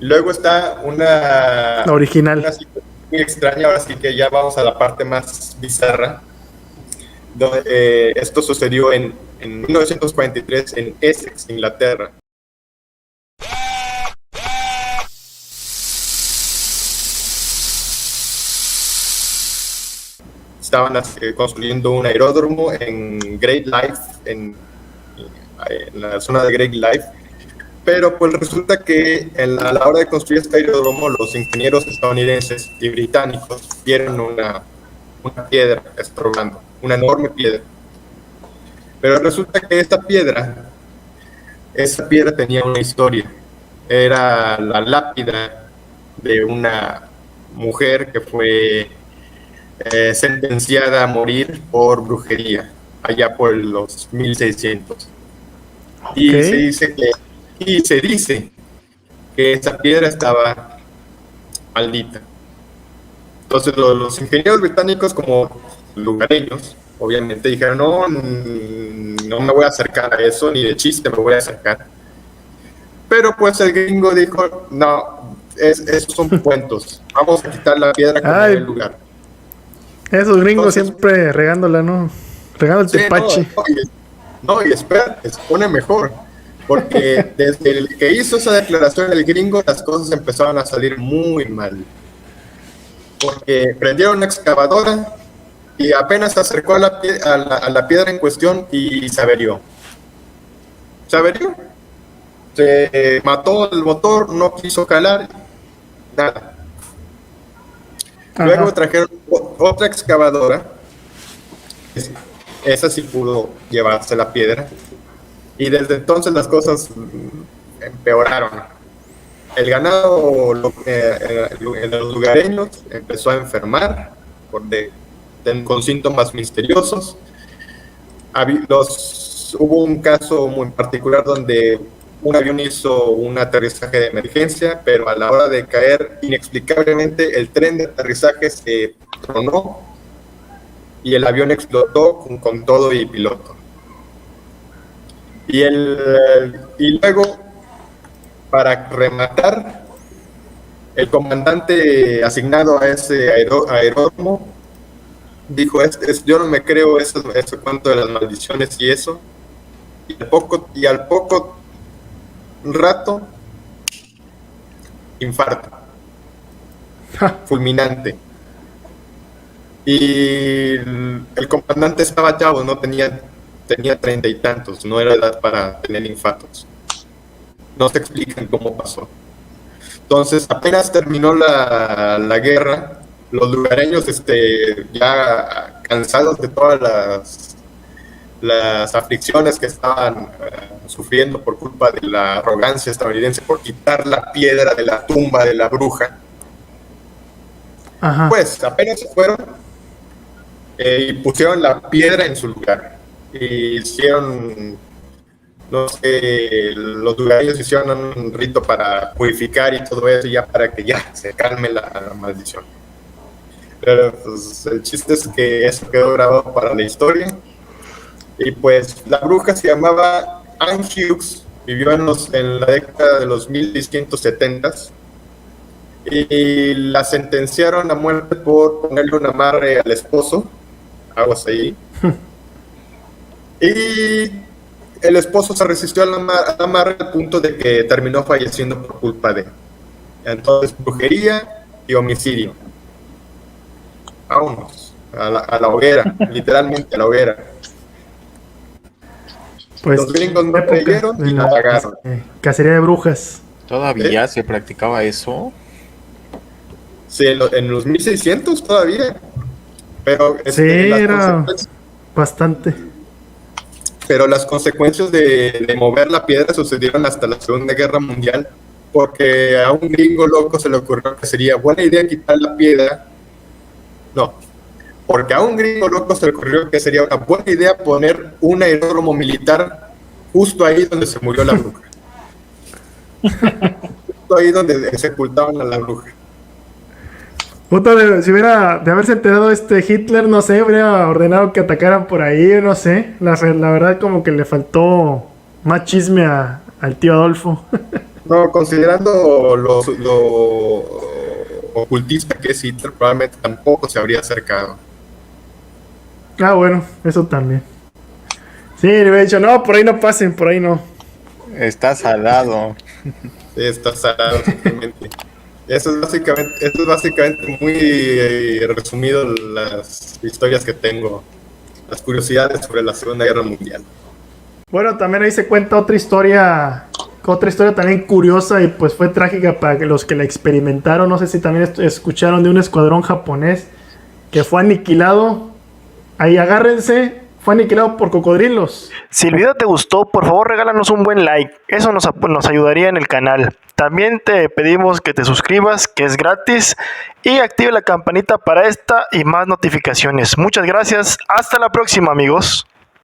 Luego está La original. una situación muy extraña, ahora sí que ya vamos a la parte más bizarra. Esto sucedió en 1943 en Essex, Inglaterra. Estaban construyendo un aeródromo en Great Life, en la zona de Great Life, pero pues resulta que a la hora de construir este aeródromo, los ingenieros estadounidenses y británicos vieron una piedra estorbando, una enorme piedra. Pero resulta que esa piedra tenía una historia. Era la lápida de una mujer que fue sentenciada a morir por brujería, allá por los 1600. Y se Ok. dice que esa piedra estaba maldita. Entonces los ingenieros británicos, como lugareños, obviamente dijeron, no, no me voy a acercar a eso, ni de chiste me voy a acercar. Pero pues el gringo dijo, no, esos son cuentos, vamos a quitar la piedra como en el Ay, lugar. esos gringos Entonces, siempre regándola, ¿no? Regando el sí, no, tepache. y espérate, se pone mejor, porque desde el que hizo esa declaración el gringo, las cosas empezaron a salir muy mal. Porque prendieron una excavadora y apenas se acercó a la piedra en cuestión y se averió. Se averió. Se mató el motor, no quiso calar, nada. Luego Ajá. trajeron otra excavadora, esa sí pudo llevarse la piedra, y desde entonces las cosas empeoraron. El ganado de los lugareños empezó a enfermar con síntomas misteriosos. Hubo un caso muy particular donde un avión hizo un aterrizaje de emergencia, pero a la hora de caer, inexplicablemente el tren de aterrizaje se tronó y el avión explotó con todo y piloto. Y luego, para rematar, el comandante asignado a ese aeródromo dijo, yo no me creo ese cuento de las maldiciones y eso. Y al poco rato, infarto, fulminante. Y el comandante estaba chavo, no tenía 30 y tantos, no era edad para tener infartos. No se explican cómo pasó. Entonces, apenas terminó la guerra, los lugareños, ya cansados de todas las aflicciones que estaban sufriendo por culpa de la arrogancia estadounidense por quitar la piedra de la tumba de la bruja, Ajá. pues apenas se fueron y pusieron la piedra en su lugar. Y hicieron, no sé, los lugareños hicieron un rito para purificar y todo eso, ya para que ya se calme la maldición. Pero pues, el chiste es que eso quedó grabado para la historia. Y pues la bruja se llamaba Anne Hughes, vivió en la década de los 1670s y la sentenciaron a muerte por ponerle un amarre al esposo, aguas ahí. Y el esposo se resistió al amarre al punto de que terminó falleciendo por culpa de. Entonces, brujería y homicidio. Vámonos, a la hoguera, literalmente a la hoguera. Pues Los gringos no época creyeron de y la la pagaron. cacería de brujas. ¿Eh? ¿Todavía se practicaba eso? Sí, en los 1600 todavía. Pero Sí, era bastante. las consecuencias de mover la piedra sucedieron hasta la Segunda Guerra Mundial, porque a un gringo loco se le ocurrió que sería buena idea quitar la piedra. No, porque a un gringo loco se le ocurrió que sería una buena idea poner un aeródromo militar justo ahí donde se murió la bruja. Justo ahí donde sepultaban a la bruja. Puta, si hubiera de haberse enterado Hitler, no sé, habría ordenado que atacaran por ahí, no sé. La verdad como que le faltó más chisme al tío Adolfo. No, considerando lo ocultista que es Hitler, probablemente tampoco se habría acercado. Ah, bueno, eso también. Sí, le había dicho, no, por ahí no pasen, por ahí no. Está salado. Sí, está salado simplemente. Eso es básicamente muy resumido las historias que tengo, las curiosidades sobre la Segunda Guerra Mundial. Bueno, también ahí se cuenta otra historia también curiosa y pues fue trágica para los que la experimentaron. No sé si también escucharon de un escuadrón japonés que fue aniquilado. Ahí agárrense, fue aniquilado por cocodrilos. Si el video te gustó, por favor regálanos un buen like, eso nos ayudaría en el canal. También te pedimos que te suscribas, que es gratis, y active la campanita para esta y más notificaciones. Muchas gracias, hasta la próxima amigos.